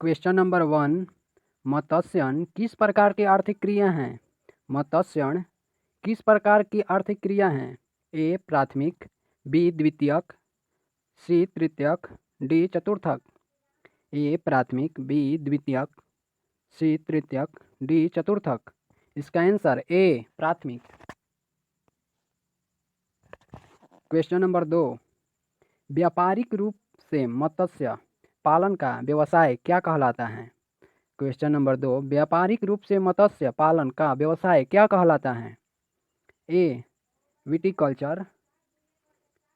Question number 1, मत्स्यण किस प्रकार की आर्थिक क्रिया हैं? मत्स्यण किस प्रकार की आर्थिक क्रिया हैं? ए प्राथमिक, बी द्वितीयक, सी तृतीयक, डी चतुर्थक। ए प्राथमिक, बी द्वितीयक, सी तृतीयक, डी चतुर्थक। इसका आंसर ए प्राथमिक। क्वेश्चन नंबर 2, व्यापारिक रूप से मत्स्य पालन का व्यवसाय क्या कहलाता है? क्वेश्चन नंबर 2, व्यापारिक रूप से मत्स्य पालन का व्यवसाय क्या कहलाता है? A viticulture,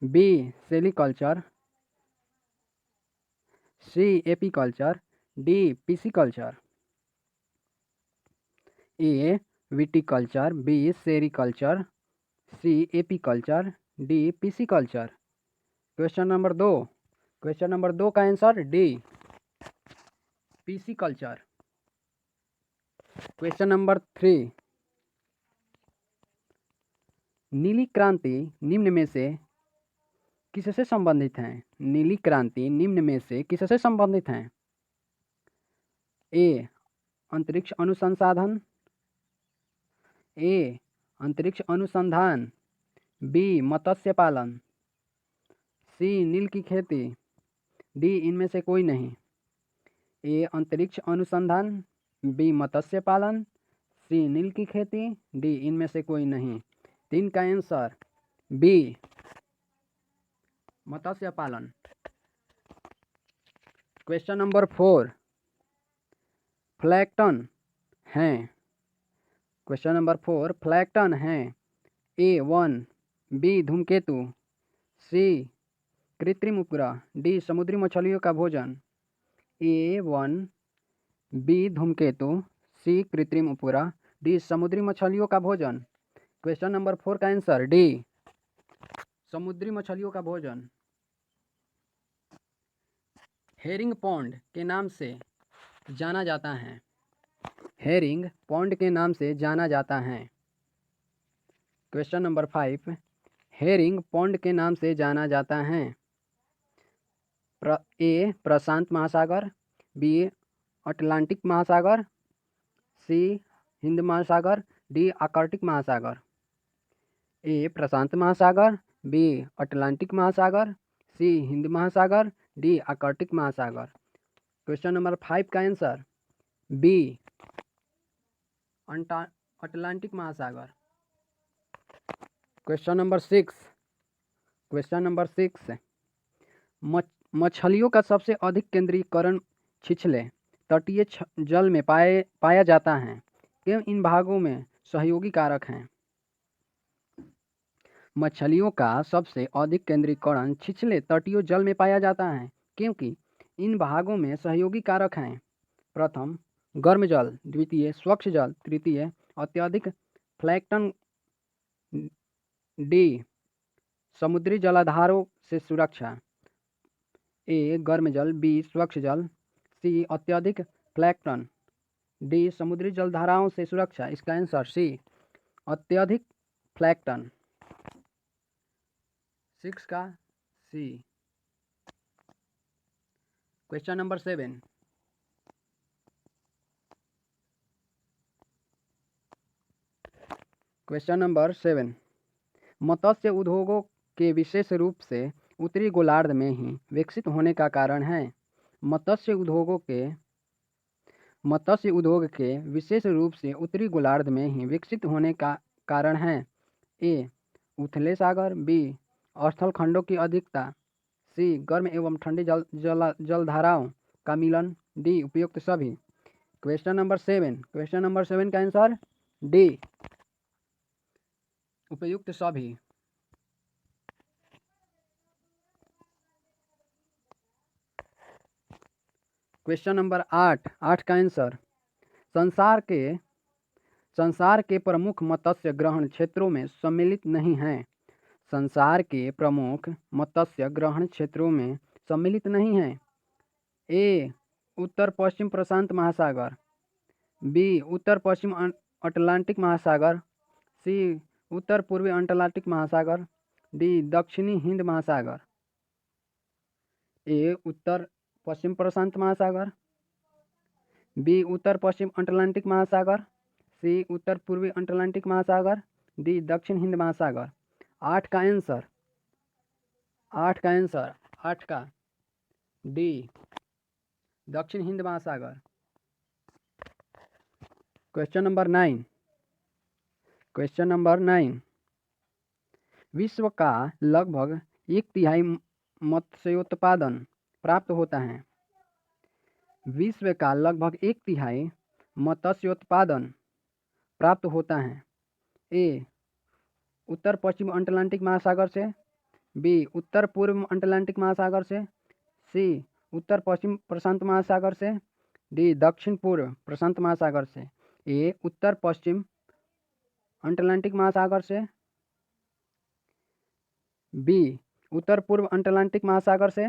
B sericulture, C apiculture, D pisciculture. A viticulture, B sericulture, C apiculture, D pisciculture. Question number 2 का answer D pisciculture. Question number 3, नीली क्रांति निम्न में से किससे संबंधित है? नीली क्रांति निम्न में से किससे संबंधित है? ए अंतरिक्ष अनुसंधान, ए अंतरिक्ष अनुसंधान, बी मत्स्य पालन, सी नील की खेती, डी इनमें से कोई नहीं। ए अंतरिक्ष अनुसंधान, बी मत्स्य पालन, सी नील की खेती, डी इनमें से कोई नहीं। 3 का आंसर बी मत्स्य पालन। क्वेश्चन नंबर 4, प्लैंकटन हैं। क्वेश्चन नंबर 4, प्लैंकटन हैं। ए 1, बी धूमकेतु, सी कृत्रिम उपग्रह, डी समुद्री मछलियों का भोजन। ए 1, बी धूमकेतु, सी कृत्रिम उपग्रह, डी समुद्री मछलियों का भोजन। क्वेश्चन नंबर 4 का आंसर डी समुद्री मछलियों का भोजन। हेरिंग पॉन्ड के नाम से जाना जाता है। हेरिंग पॉन्ड के नाम से जाना जाता है। क्वेश्चन नंबर 5, हेरिंग पॉन्ड के नाम से जाना जाता है। ए प्रशांत महासागर, बी अटलांटिक महासागर, सी हिंद महासागर, डी आर्कटिक महासागर। ए प्रशांत महासागर, बी अटलांटिक महासागर, सी हिंद महासागर, डी आर्कटिक महासागर। क्वेश्चन नंबर 5 का आंसर बी अटलांटिक महासागर। क्वेश्चन नंबर 6, मछलियों का सबसे अधिक केंद्रीकरण छिछले तटीय जल में पाया जाता है। क्यों इन भागों में सहयोगी कारक हैं? मछलियों का सबसे अधिक केंद्रीकरण छिछले तटीय जल में पाया जाता है क्योंकि इन भागों में सहयोगी कारक हैं। प्रथम गर्म जल, द्वितीय स्वच्छ जल, तृतीय अत्यधिक प्लैंकटन, डी समुद्री जलाधारों से सुरक्षा। ए गर्म जल, बी स्वच्छ जल, सी अत्यधिक प्लैंकटन, डी समुद्री जलधाराओं से सुरक्षा। इसका आंसर सी अत्यधिक प्लैंकटन। 6 का सी। क्वेश्चन नंबर 7, मत्स्य उद्योगों के विशेष रूप से उत्तरी गोलार्ध में ही विकसित होने का कारण है। मत्स्य उद्योग के विशेष रूप से उत्तरी गोलार्ध में ही विकसित होने का कारण है। ए उथले सागर, बी स्थल खंडों की अधिकता, सी गर्म एवं ठंडी जलधाराओं का मिलन, डी उपयुक्त सभी। क्वेश्चन नंबर 7 का आंसर डी उपयुक्त सभी। क्वेश्चन नंबर 8 का आंसर संसार के प्रमुख मत्स्य ग्रहण क्षेत्रों में सम्मिलित नहीं हैं। संसार के प्रमुख मत्स्य ग्रहण क्षेत्रों में सम्मिलित नहीं हैं। ए उत्तर पश्चिम प्रशांत महासागर, बी उत्तर पश्चिम अटलांटिक महासागर, सी उत्तर पूर्वी अटलांटिक महासागर, डी दक्षिणी हिंद महासागर। ए उत्तर पश्चिम प्रशांत महासागर, बी उत्तर पश्चिम अटलांटिक महासागर, सी उत्तर पूर्वी अटलांटिक महासागर, डी दक्षिण हिंद महासागर। 8 का आंसर, 8 का डी दक्षिण हिंद महासागर। क्वेश्चन नंबर 9, विश्व का लगभग 1/3 मत्स्योत्पादन प्राप्त होता है। विश्व का लगभग 1/3 मत्स्योत्पादन प्राप्त होता है। ए उत्तर पश्चिम अटलांटिक महासागर से, बी उत्तर पूर्व अटलांटिक महासागर से, सी उत्तर पश्चिम प्रशांत महासागर से, डी दक्षिण पूर्व प्रशांत महासागर से। ए उत्तर पश्चिम अटलांटिक महासागर से, बी उत्तर पूर्व अटलांटिक महासागर से,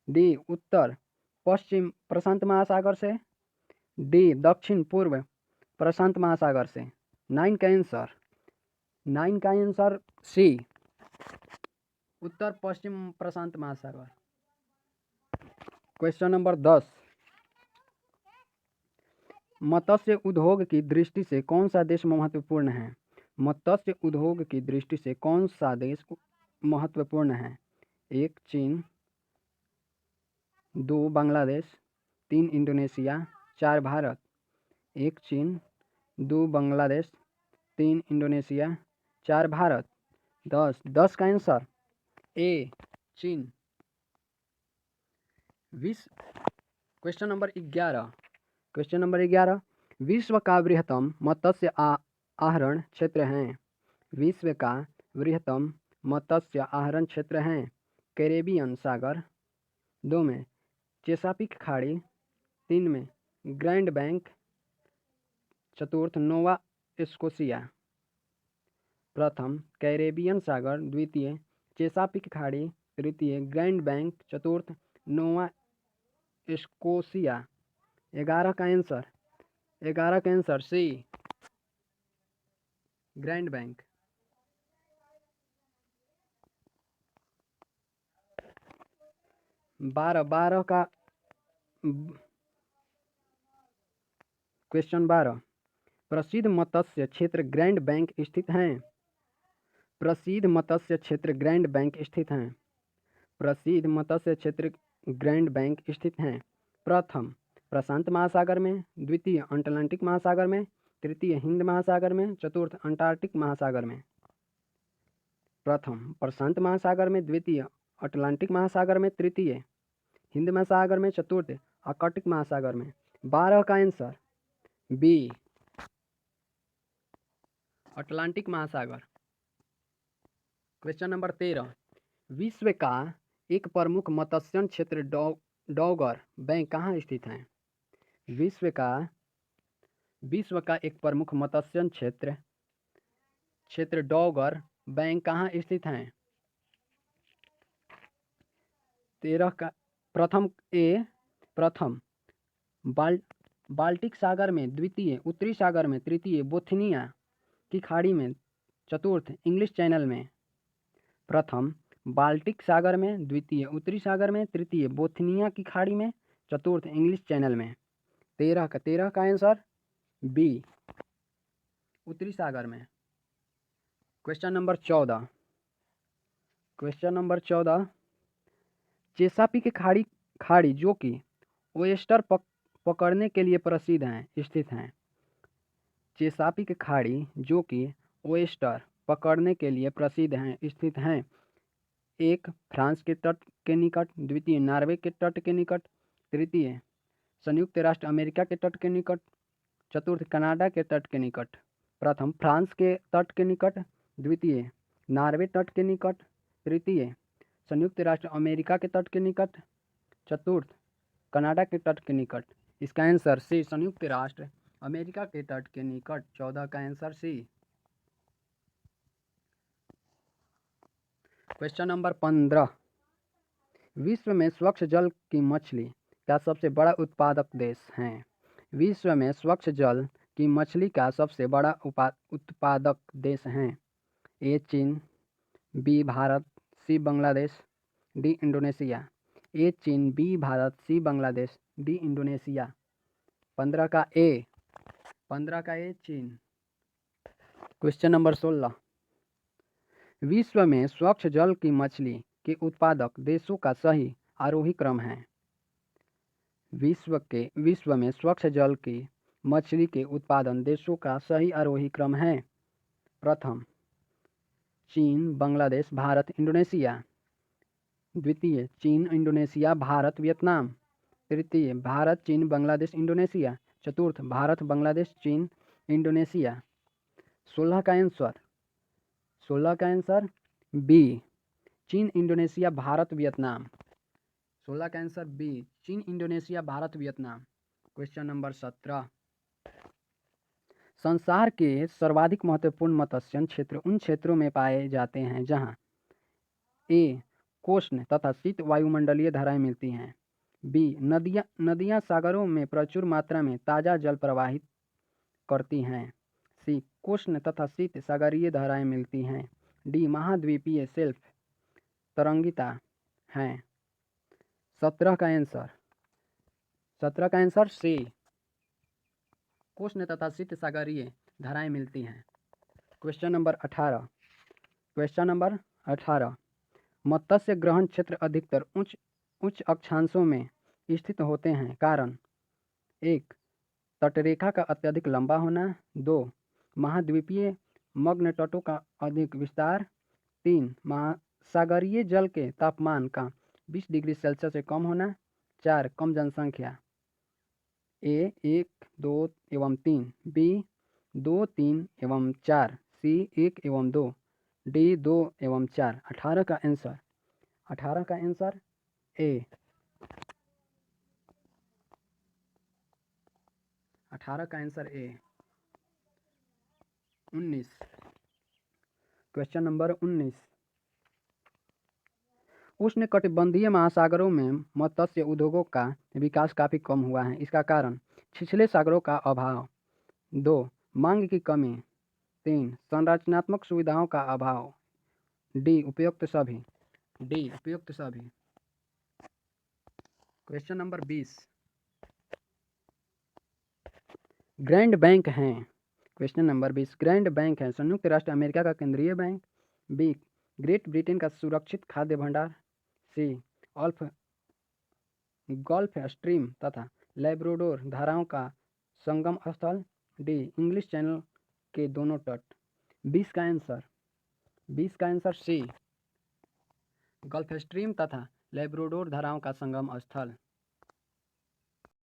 डी उत्तर पश्चिम प्रशांत महासागर से, डी दक्षिण पूर्व प्रशांत महासागर से। 9 का आंसर सी उत्तर पश्चिम प्रशांत महासागर। क्वेश्चन नंबर 10, मत्स्य उद्योग की दृष्टि से कौन सा देश महत्वपूर्ण है? मत्स्य उद्योग की दृष्टि से कौन सा देश महत्वपूर्ण है? 1 चीन, 2 बांग्लादेश, 3 इंडोनेशिया, 4 भारत। 1 चीन, 2 बांग्लादेश, 3 इंडोनेशिया, 4 भारत। 10 का आंसर ए चीन। क्वेश्चन नंबर 11, विश्व का बृहत्तम मत्स्य आहरण क्षेत्र है। विश्व का बृहत्तम मत्स्य आहरण क्षेत्र है। कैरेबियन सागर, 2 में चेसापीक खाड़ी, 3 में ग्रैंड बैंक, 4 नोवा स्कोशिया। प्रथम कैरेबियन सागर, द्वितीय चेसापीक खाड़ी, तृतीय ग्रैंड बैंक, चतुर्थ नोवा स्कोशिया। 11 का आंसर सी ग्रैंड बैंक। बारह का क्वेश्चन 12, प्रसिद्ध मत्स्य क्षेत्र ग्रैंड बैंक स्थित हैं। प्रसिद्ध मत्स्य क्षेत्र ग्रैंड बैंक स्थित हैं। प्रसिद्ध मत्स्य क्षेत्र ग्रैंड बैंक स्थित हैं। प्रथम प्रशांत महासागर में, द्वितीय अटलांटिक महासागर में, तृतीय हिंद महासागर में, चतुर्थ अंटार्कटिक महासागर में। प्रथम प्रशांत महासागर में, द्वितीय अटलांटिक महासागर में, तृतीय हिंद महासागर में, चतुर्थ आर्कटिक महासागर में। 12 का आंसर बी अटलांटिक महासागर। क्वेश्चन नंबर 13, विश्व का एक प्रमुख मत्स्य क्षेत्र डौगर बैंक कहाँ स्थित है? विश्व का एक प्रमुख मत्स्य क्षेत्र डौगर बैंक कहाँ स्थित है? 13 का प्रथम बाल्टिक सागर में, द्वितीय उत्तरी सागर में, तृतीय बोथनिया की खाड़ी में, चतुर्थ इंग्लिश चैनल में। प्रथम बाल्टिक सागर में, द्वितीय उत्तरी सागर में, तृतीय बोथनिया की खाड़ी में, चतुर्थ इंग्लिश चैनल में। 13 का आंसर बी उत्तरी सागर में। क्वेश्चन नंबर 14, चेसापीक खाड़ी जो कि ओयस्टर पकड़ने के लिए प्रसिद्ध हैं स्थित हैं। चेसापीक खाड़ी जो कि ओयस्टर पकड़ने के लिए प्रसिद्ध हैं स्थित हैं। 1 फ्रांस के तट के निकट, द्वितीय नॉर्वे के तट के निकट, तृतीय संयुक्त राष्ट्र अमेरिका के तट के निकट, चतुर्थ कनाडा के तट के निकट। प्रथम फ्रांस के तट के निकट, द्वितीय नॉर्वे तट के निकट, तृतीय संयुक्त राष्ट्र अमेरिका के तट के निकट, चतुर्थ कनाडा के तट के निकट। इसका आंसर सी संयुक्त राष्ट्र अमेरिका के तट के निकट। 14 का आंसर सी। क्वेश्चन नंबर 15, विश्व में स्वच्छ जल की मछली का सबसे बड़ा उत्पादक देश है। विश्व में स्वच्छ जल की मछली का सबसे बड़ा उत्पादक देश है। ए चीन, बी भारत, सी बांग्लादेश, डी इंडोनेशिया। ए चीन, बी भारत, सी बांग्लादेश, डी इंडोनेशिया। 15 का ए चीन। क्वेश्चन नंबर 16, विश्व में स्वच्छ जल की मछली के उत्पादक देशों का सही आरोही क्रम है। विश्व में स्वच्छ जल की मछली के उत्पादन देशों का सही आरोही क्रम है। प्रथम चीन, बांग्लादेश, भारत, इंडोनेशिया। द्वितीय चीन, इंडोनेशिया, भारत, वियतनाम। तृतीय भारत, चीन, बांग्लादेश, इंडोनेशिया। चतुर्थ भारत, बांग्लादेश, चीन, इंडोनेशिया। 16 का आंसर बी, चीन, इंडोनेशिया, भारत, वियतनाम। 16 का आंसर बी, चीन, Indonesia, Bharat, Vietnam. Question number 17, संसार के सर्वाधिक महत्वपूर्ण मत्स्य क्षेत्र उन क्षेत्रों में पाए जाते हैं जहां ए कोष्ण तथा शीत वायुमंडलीय धाराएं मिलती हैं, बी नदियां सागरों में प्रचुर मात्रा में ताज़ा जल प्रवाहित करती हैं, सी कोष्ण तथा शीत सागरीय धाराएं मिलती हैं, डी महाद्वीपीय शेल्फ तरंगिता हैं। 17 का आंसर सी, कोष्ण तथा शीत सागरीय धाराएं मिलती हैं। क्वेश्चन नंबर 18, मत्स्य ग्रहण क्षेत्र अधिकतर उच्च अक्षांशों में स्थित होते हैं। कारण 1 तटरेखा का अत्यधिक लंबा होना, 2 महाद्वीपीय मग्न तटों का अधिक विस्तार, 3 महासागरीय जल के तापमान का 20 डिग्री सेल्सियस से कम होना, 4 कम जनसंख्या। ए 1, 2 एवं 3, बी 2, 3 एवं 4, सी 1 एवं 2, डी 2 एवं 4। 18 का आंसर ए। 18 का आंसर ए। 19, क्वेश्चन नंबर 19, उष्णकटिबंधीय महासागरों में मत्स्य उद्योगों का विकास काफी कम हुआ है। इसका कारण छिछले सागरों का अभाव, 2 मांग की कमी, 3 संरचनात्मक सुविधाओं का अभाव, डी उपयुक्त सभी। क्वेश्चन नंबर 20, ग्रैंड बैंक हैं। क्वेश्चन नंबर 20, ग्रैंड बैंक है संयुक्त राष्ट्र अमेरिका का केंद्रीय बैंक, बी ग्रेट ब्रिटेन का सुरक्षित खाद्य भंडार, सी गल्फ स्ट्रीम तथा लैब्राडोर धाराओं का संगम स्थल, डी इंग्लिश चैनल के दोनों तट। 20 का आंसर सी, गल्फ स्ट्रीम तथा लैब्राडोर धाराओं का संगम स्थल।